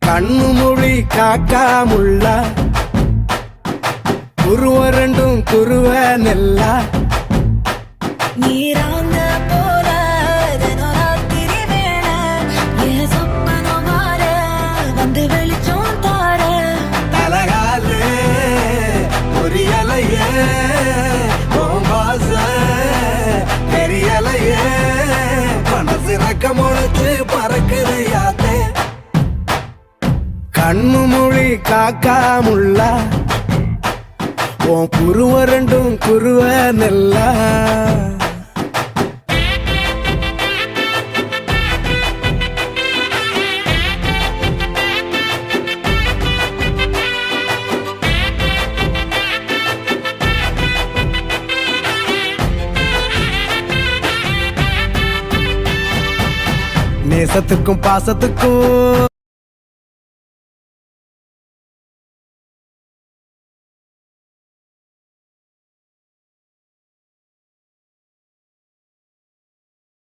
கண்ணு மொழி காக்காமுள்ள குருவ ரெண்டும் குருவ நெல்லா நீராங்க போல தினராத்திரி வேண என் சொப்பனம் மாற வந்து வெளிச்சம் தார தலகாலே பொரியலையே ஓம்பாச பெரியலையே மனசு ரக்க முளைச்சு பறக்குது யாத்தே கண்ணு மொழி காக்காமுள்ள உன் குருவ ரெண்டும் குருவ நெல்லா நேசத்துக்கும் பாசத்துக்கும்